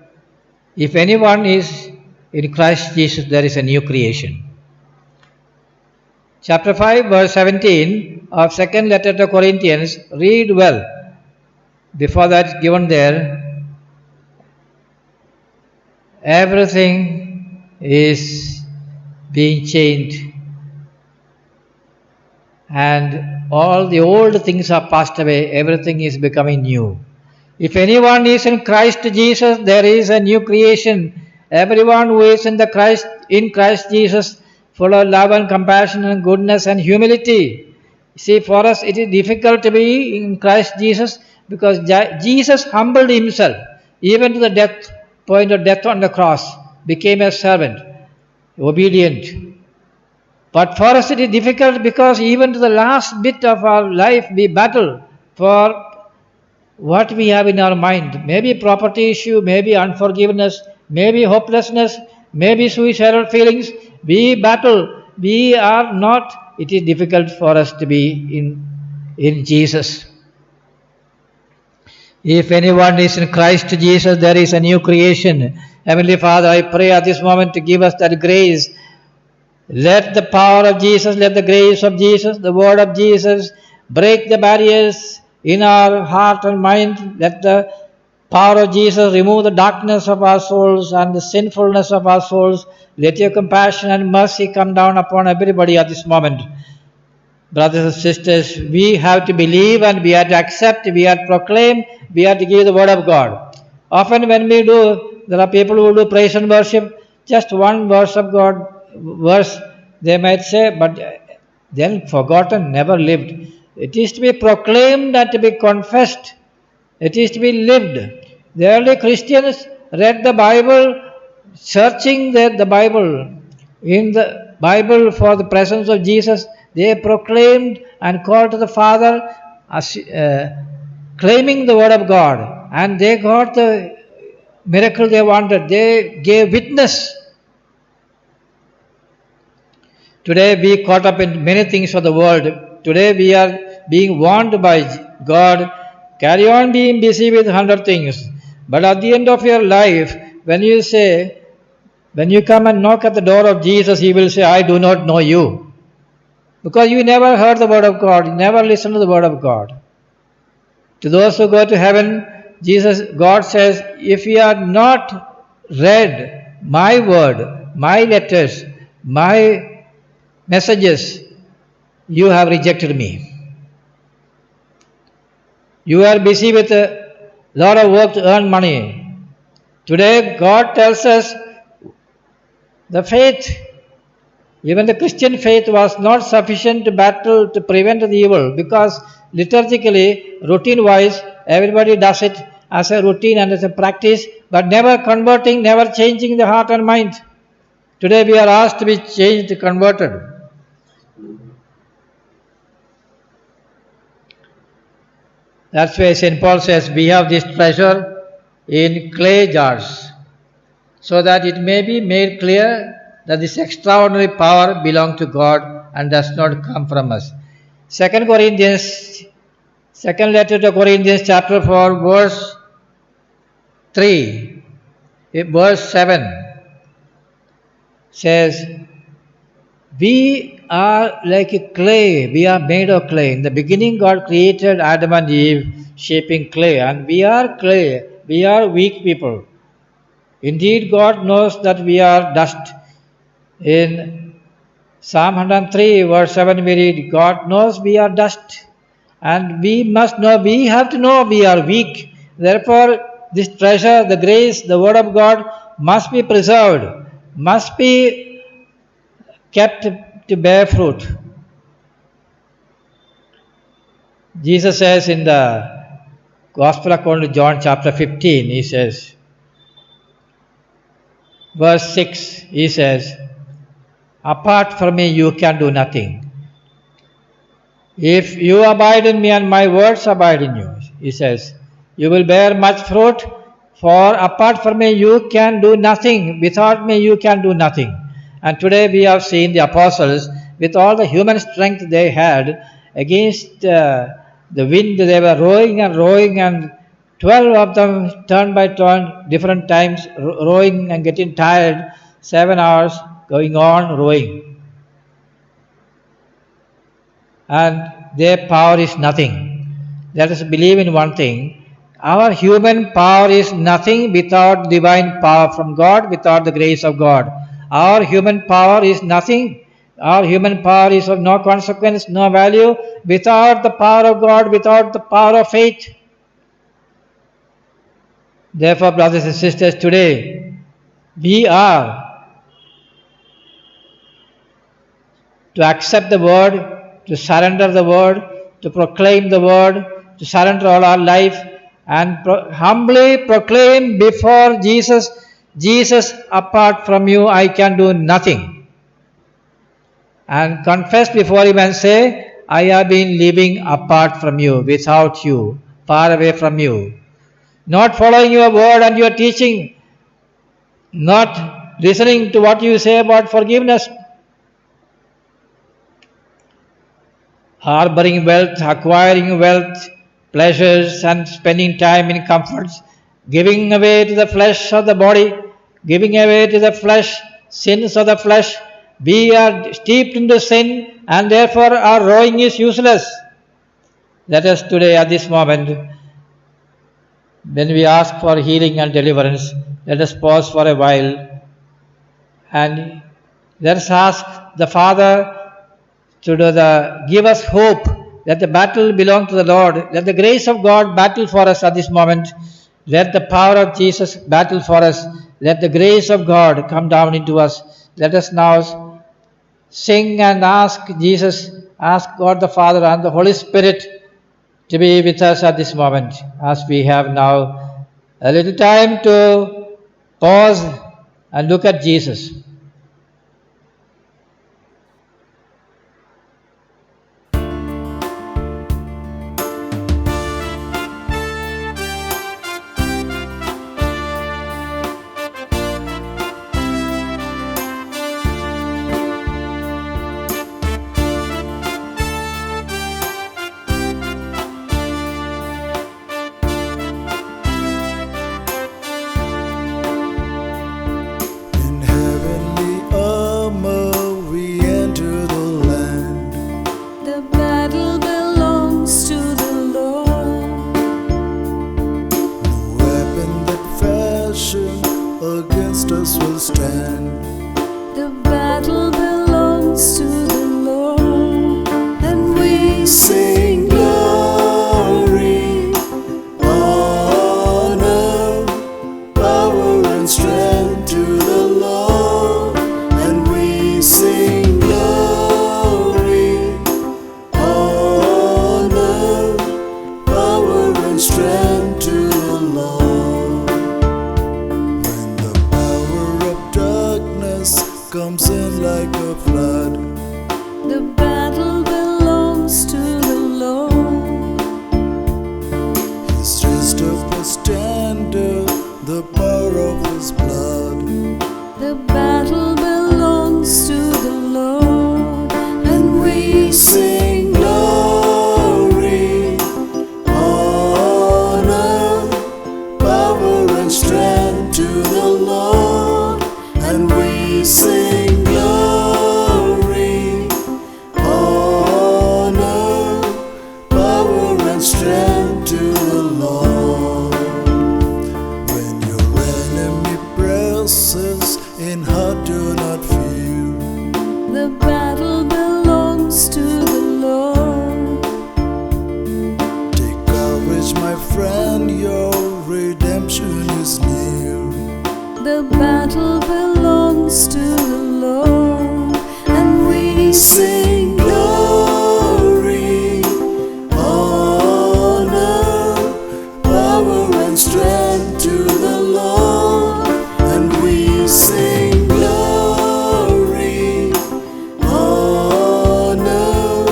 if anyone is in Christ Jesus, there is a new creation. Chapter 5, verse 17 of second letter to Corinthians, read well. Before that, given there, everything is being changed, and all the old things are passed away, everything is becoming new. If anyone is in Christ Jesus, there is a new creation. Everyone who is in Christ Jesus, full of love and compassion and goodness and humility. See, for us it is difficult to be in Christ Jesus because Jesus humbled himself even to the death point of death on the cross, became a servant, obedient. But for us it is difficult because even to the last bit of our life we battle for what we have in our mind. Maybe property issue, maybe unforgiveness, maybe hopelessness, maybe suicidal feelings. We battle. We are not, it is difficult for us to be in Jesus. If anyone is in Christ Jesus, there is a new creation. Heavenly Father, I pray at this moment to give us that grace. Let the power of Jesus, let the grace of Jesus, the word of Jesus break the barriers in our heart and mind. Let the power of Jesus remove the darkness of our souls and the sinfulness of our souls. Let your compassion and mercy come down upon everybody at this moment. Brothers and sisters, we have to believe and we have to accept, we have to proclaim, we have to give the word of God. Often when we do, there are people who do praise and worship, just one verse of God, verse they might say, but then forgotten, never lived. It is to be proclaimed and to be confessed. It is to be lived. The early Christians read the Bible, searching the Bible. In the Bible for the presence of Jesus, they proclaimed and called to the Father, claiming the word of God. And they got the miracle they wanted. They gave witness. Today we caught up in many things of the world. Today we are being warned by God, carry on being busy with 100 things. But at the end of your life, when you come and knock at the door of Jesus, he will say, I do not know you. Because you never heard the word of God, you never listened to the word of God. To those who go to heaven, God says, if you have not read my word, my letters, my messages, you have rejected me. You are busy with a lot of work to earn money. Today, God tells us the faith, even the Christian faith, was not sufficient to battle to prevent the evil because liturgically, routine-wise, everybody does it as a routine and as a practice, but never converting, never changing the heart and mind. Today, we are asked to be changed, converted. That's why St. Paul says, we have this treasure in clay jars, so that it may be made clear that this extraordinary power belongs to God and does not come from us. Second letter to Corinthians chapter 4, verse 3, verse 7 says, we are like a clay, we are made of clay. In the beginning, God created Adam and Eve, shaping clay, and we are clay, we are weak people. Indeed, God knows that we are dust. In Psalm 103, verse 7, we read, God knows we are dust, and we have to know we are weak. Therefore, this treasure, the grace, the word of God must be preserved, must be kept to bear fruit. Jesus says in the Gospel according to John chapter 15, he says, verse 6, he says, apart from me you can do nothing. If you abide in me and my words abide in you, he says, you will bear much fruit, for apart from me you can do nothing. Without me you can do nothing. And today we have seen the apostles, with all the human strength they had, against the wind they were rowing, and 12 of them turn by turn, different times, rowing and getting tired, 7 hours going on rowing. And their power is nothing. Let us believe in one thing. Our human power is nothing without divine power from God, without the grace of God. Our human power is nothing. Our human power is of no consequence, no value without the power of God, without the power of faith. Therefore, brothers and sisters, today we are to accept the word, to surrender the word, to proclaim the word, to surrender all our life and humbly proclaim before Jesus, Jesus, apart from you I can do nothing. And confess before him and say, I have been living apart from you, without you, far away from you. Not following your word and your teaching, not listening to what you say about forgiveness, harboring wealth, acquiring wealth, pleasures, and spending time in comforts, giving away to the flesh of the body, giving away to the flesh, sins of the flesh. We are steeped into sin and therefore our rowing is useless. Let us today at this moment, when we ask for healing and deliverance, let us pause for a while and let us ask the Father to give us hope. Let the battle belong to the Lord. Let the grace of God battle for us at this moment. Let the power of Jesus battle for us. Let the grace of God come down into us. Let us now sing and ask Jesus, ask God the Father and the Holy Spirit to be with us at this moment, as we have now a little time to pause and look at Jesus. In heavenly armor we enter the land. The battle belongs to the Lord. No weapon that fashion against us will stand. The battle belongs to the Lord. And we Sing glory, honor, power and strength to the Lord. And we sing glory, honor, power and strength to the Lord. When the power of darkness comes in like a flood, the battle belongs to the Lord. He's raised up a standard, the power of his blood. The battle belongs to the Lord. And we Sing glory, honor, power and strength to the Lord. And we sing glory, honor, power and strength to the Lord. When your enemy presses in heart, do not fear. the battle belongs to the Lord. Take courage, my friend, your redemption is near. The battle belongs to the Lord. And we Sing glory, honor, power and strength to the Lord. And we sing glory, honor,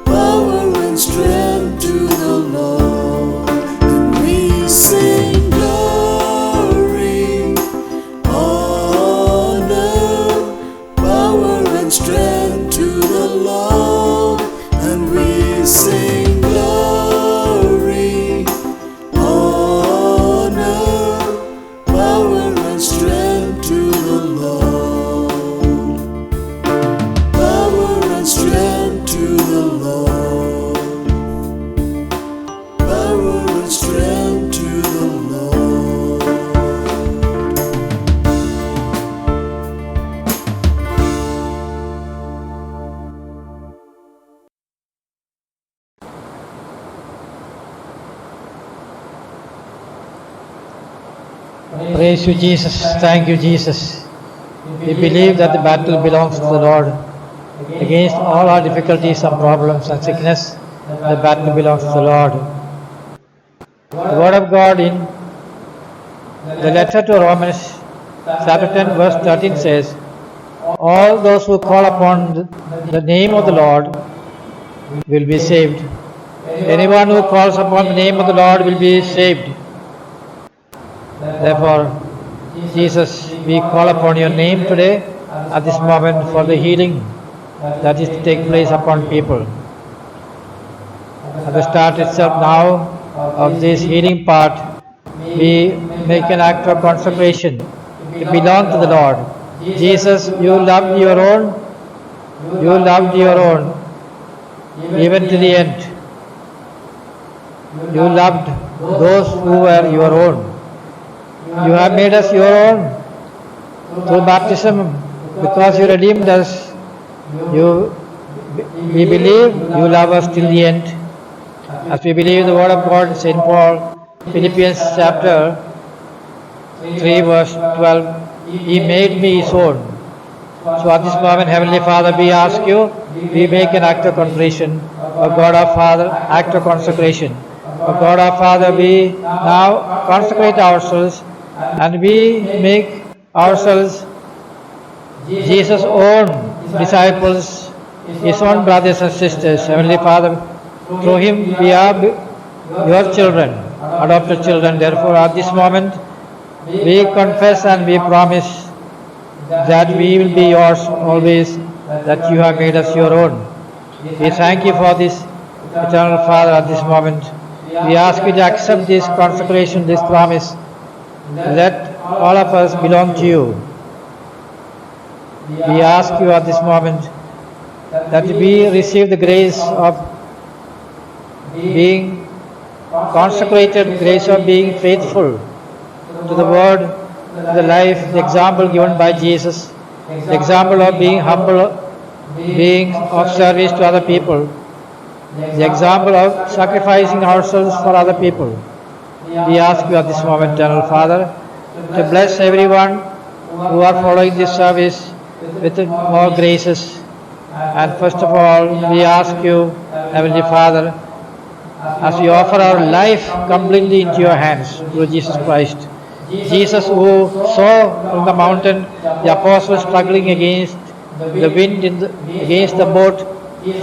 power and strength to the Lord. And we sing glory, honor, power and strength to the Lord. Praise you, Jesus. Thank you, Jesus. We believe that the battle belongs to the Lord. Against all our difficulties and problems and sickness, the battle belongs to the Lord. The Word of God in the letter to Romans, chapter 10, verse 13 says, all those who call upon the name of the Lord will be saved. Anyone who calls upon the name of the Lord will be saved. Therefore, Jesus, we call upon your name today at this moment for the healing that is to take place upon people. At the start itself now of this healing part, we make an act of consecration to belong to the Lord. Jesus, you loved your own, even to the end. You loved those who were your own. You have made us your own through baptism because you redeemed us. We believe you love us till the end. As we believe the word of God, St. Paul, Philippians chapter 3 verse 12, He made me his own. So at this moment, Heavenly Father, we ask you, we make an act of contrition. O God our Father, act of consecration. O God our Father, we now consecrate ourselves and we make ourselves Jesus' own disciples, his own brothers and sisters. Heavenly Father, through him we are your children, adopted children. Therefore, at this moment, we confess and we promise that we will be yours always, that you have made us your own. We thank you for this, eternal Father, at this moment. We ask you to accept this consecration, this promise. Let all of us belong to you. We ask you at this moment that we receive the grace of being consecrated, grace of being faithful to the word, to the life, the example given by Jesus, the example of being humble, being of service to other people, the example of sacrificing ourselves for other people. We ask you at this moment, eternal Father, to bless everyone who are following this service with more graces. And first of all, we ask you, Heavenly Father, as we offer our life completely into your hands through Jesus Christ. Jesus, who saw from the mountain the apostles struggling against the wind, against the boat,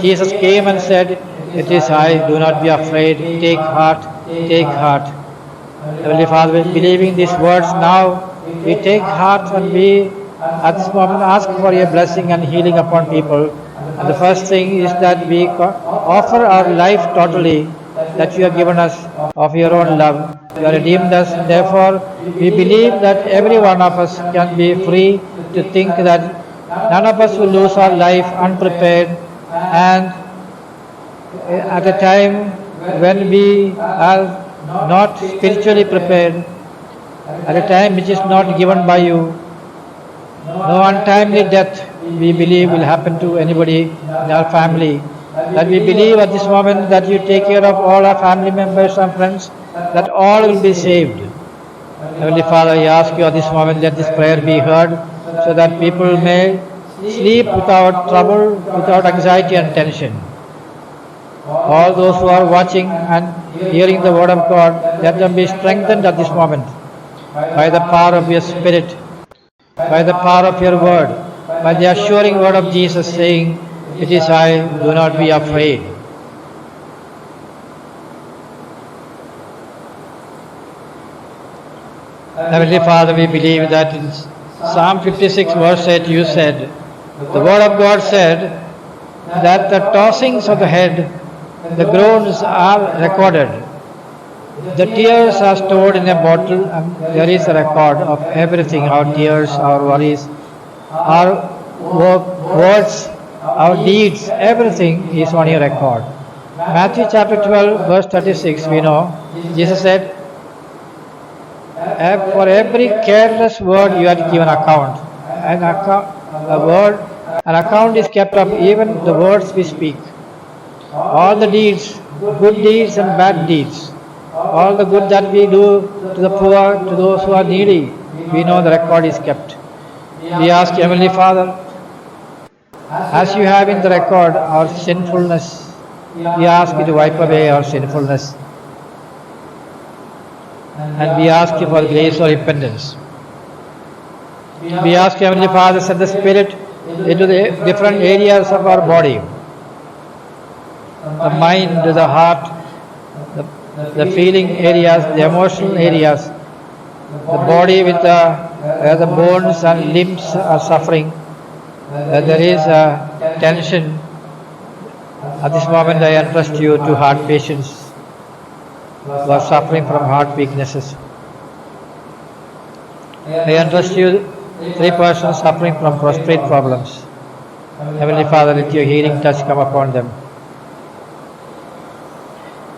Jesus came and said, "It is I, do not be afraid, take heart, take heart." Heavenly Father, believing these words now, we take heart and we at this moment ask for your blessing and healing upon people. And the first thing is that we offer our life totally, that you have given us of your own love. You have redeemed us. Therefore, we believe that every one of us can be free to think that none of us will lose our life unprepared, and at a time when we are not spiritually prepared, at a time which is not given by you. No untimely death, we believe, will happen to anybody in our family. That we believe at this moment that you take care of all our family members and friends, that all will be saved. Heavenly Father, I ask you at this moment, let this prayer be heard, so that people may sleep without trouble, without anxiety and tension. All those who are watching and hearing the word of God, let them be strengthened at this moment by the power of your Spirit, by the power of your word, by the assuring word of Jesus saying, "It is I, do not be afraid." Heavenly Father, we believe that in Psalm 56 verse 8 you said, the word of God said that the tossings of the head, the groans are recorded. The tears are stored in a bottle, and there is a record of everything, our tears, our worries, our words, our deeds, everything is on your record. Matthew chapter 12 verse 36 we know, Jesus said, for every careless word you had given account. An account is kept of even the words we speak. All the deeds, good deeds and bad deeds, all the good that we do to the poor, to those who are needy, we know the record is kept. We ask Heavenly Father, as you have in the record our sinfulness, we ask you to wipe away our sinfulness. And we ask you for grace or repentance. We ask Heavenly Father, send the Spirit into the different areas of our body, the mind, the heart, the feeling areas, the emotional areas, the body with where the bones and limbs are suffering, where there is a tension. At this moment I entrust you to heart patients who are suffering from heart weaknesses. I entrust you 3 persons suffering from prostate problems. Heavenly Father, let your healing touch come upon them.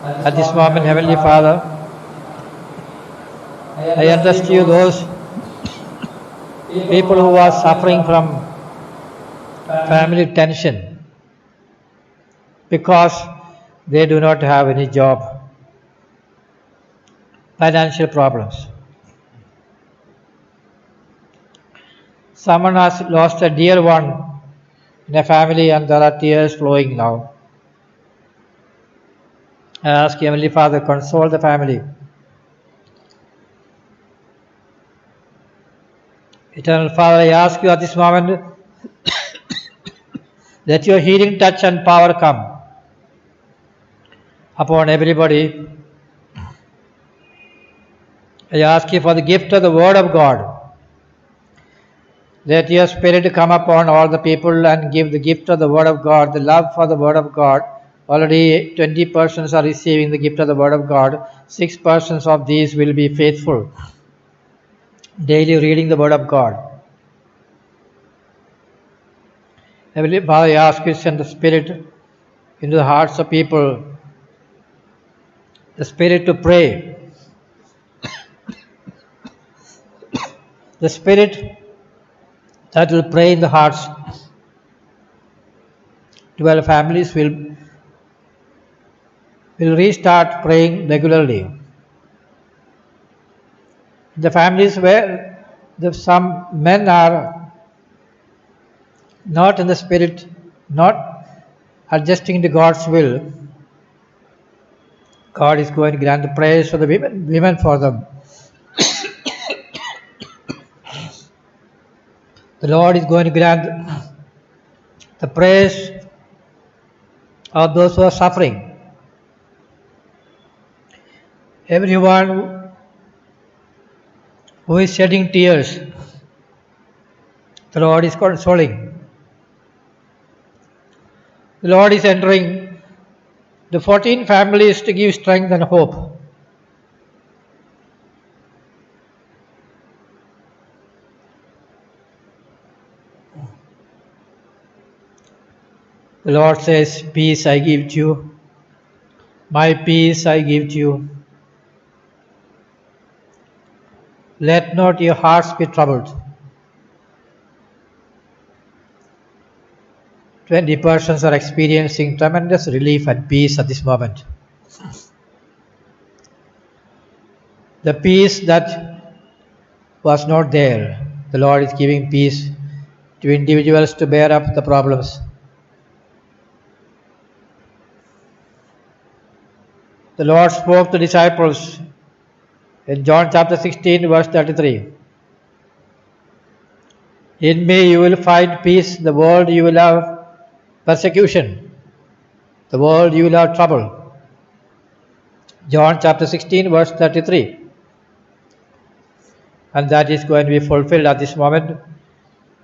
At this moment, Heavenly Father, I entrust you those people who are suffering from family tension because they do not have any job, financial problems. Someone has lost a dear one in a family and there are tears flowing now. I ask Heavenly Father, console the family. Eternal Father, I ask you at this moment, let your healing touch and power come upon everybody. I ask you for the gift of the Word of God. Let your Spirit come upon all the people and give the gift of the Word of God, the love for the Word of God. Already 20 persons are receiving the gift of the Word of God. 6 persons of these will be faithful, daily reading the Word of God. Heavenly Father, I ask you to send the Spirit into the hearts of people, the Spirit to pray, the Spirit that will pray in the hearts. 12 families will restart praying regularly. The families where some men are not in the Spirit, not adjusting to God's will, God is going to grant the prayers for the women for them. The Lord is going to grant the prayers of those who are suffering. Everyone who is shedding tears, the Lord is consoling. The Lord is entering the 14 families to give strength and hope. The Lord says, peace I give to you. My peace I give to you. Let not your hearts be troubled. 20 persons are experiencing tremendous relief and peace at this moment. The peace that was not there, the Lord is giving peace to individuals to bear up the problems. The Lord spoke to disciples in John chapter 16, verse 33. In me you will find peace. The world you will have persecution. The world you will have trouble. John chapter 16, verse 33. And that is going to be fulfilled at this moment.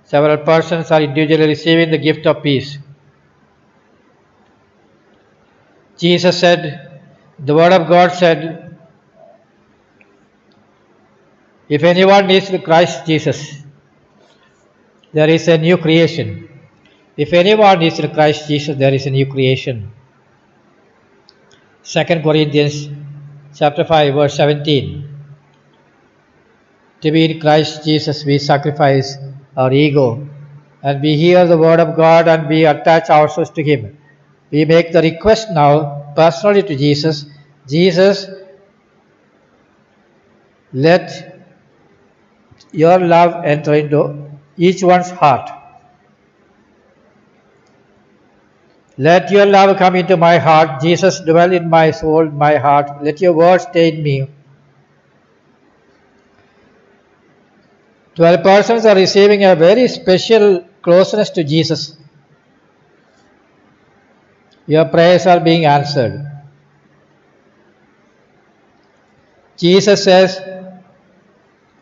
Several persons are individually receiving the gift of peace. Jesus said, the Word of God said, if anyone is in Christ Jesus, there is a new creation. If anyone is in Christ Jesus, there is a new creation. 2 Corinthians chapter 5, verse 17. To be in Christ Jesus, we sacrifice our ego and we hear the Word of God and we attach ourselves to Him. We make the request now personally to Jesus. Jesus, let your love enter into each one's heart. Let your love come into my heart. Jesus, dwell in my soul, my heart. Let your word stay in me. 12 persons are receiving a very special closeness to Jesus. Your prayers are being answered. Jesus says,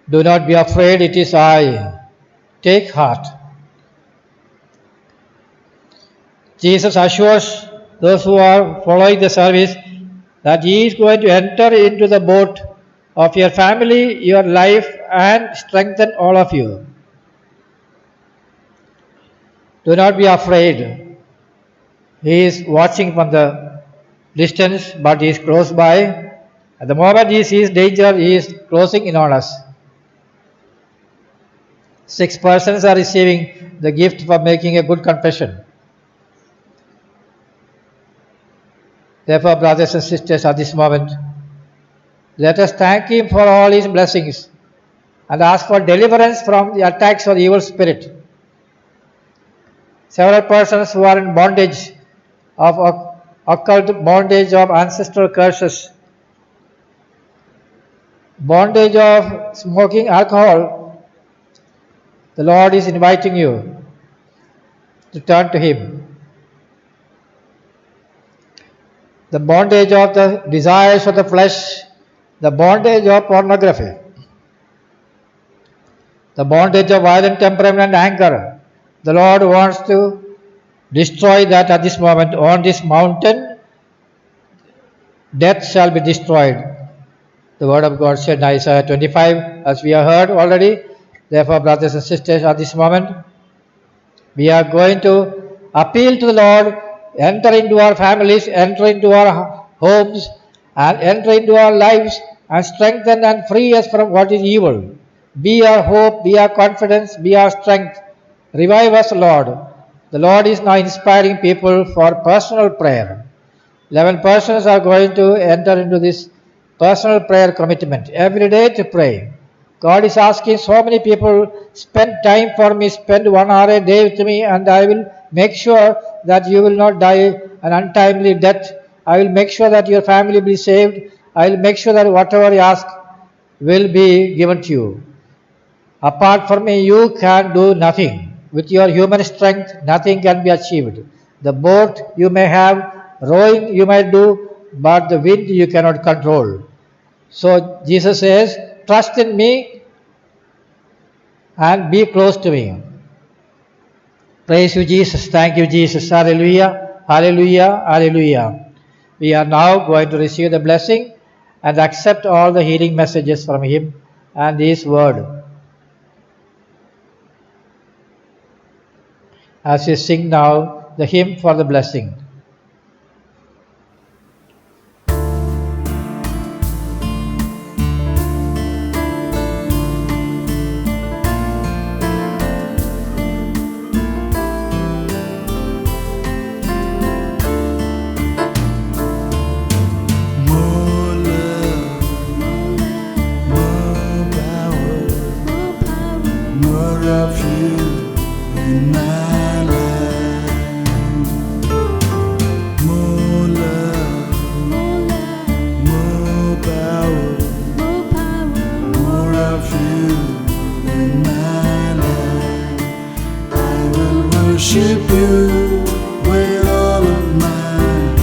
do not be afraid, it is I. Take heart. Jesus assures those who are following the service that He is going to enter into the boat of your family, your life, and strengthen all of you. Do not be afraid. He is watching from the distance, but He is close by. At the moment He sees danger, He is closing in on us. 6 persons are receiving the gift for making a good confession. Therefore, brothers and sisters, at this moment, let us thank Him for all His blessings and ask for deliverance from the attacks of the evil spirit. Several persons who are in bondage of occult bondage of ancestral curses, bondage of smoking alcohol, the Lord is inviting you to turn to Him. The bondage of the desires of the flesh, the bondage of pornography, the bondage of violent temperament and anger. The Lord wants to destroy that at this moment. On this mountain, death shall be destroyed. The word of God said in Isaiah 25, as we have heard already. Therefore, brothers and sisters, at this moment, we are going to appeal to the Lord, enter into our families, enter into our homes, and enter into our lives, and strengthen and free us from what is evil. Be our hope, be our confidence, be our strength. Revive us, Lord. The Lord is now inspiring people for personal prayer. 11 persons are going to enter into this personal prayer commitment every day to pray. God is asking so many people, spend time for me, spend 1 hour a day with me, and I will make sure that you will not die an untimely death. I will make sure that your family will be saved. I will make sure that whatever you ask will be given to you. Apart from me, you can do nothing. With your human strength, nothing can be achieved. The boat you may have, rowing you might do, but the wind you cannot control. So Jesus says, trust in me and be close to me. Praise you, Jesus. Thank you, Jesus. Hallelujah. Hallelujah. Hallelujah. We are now going to receive the blessing and accept all the healing messages from Him and His word. As we sing now the hymn for the blessing. More love, more power, more of you in my life. More love, more power, more of you in my life. I will worship you with all of mine.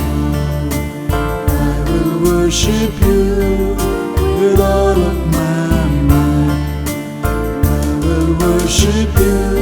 I will worship you with all of my mind. I will worship you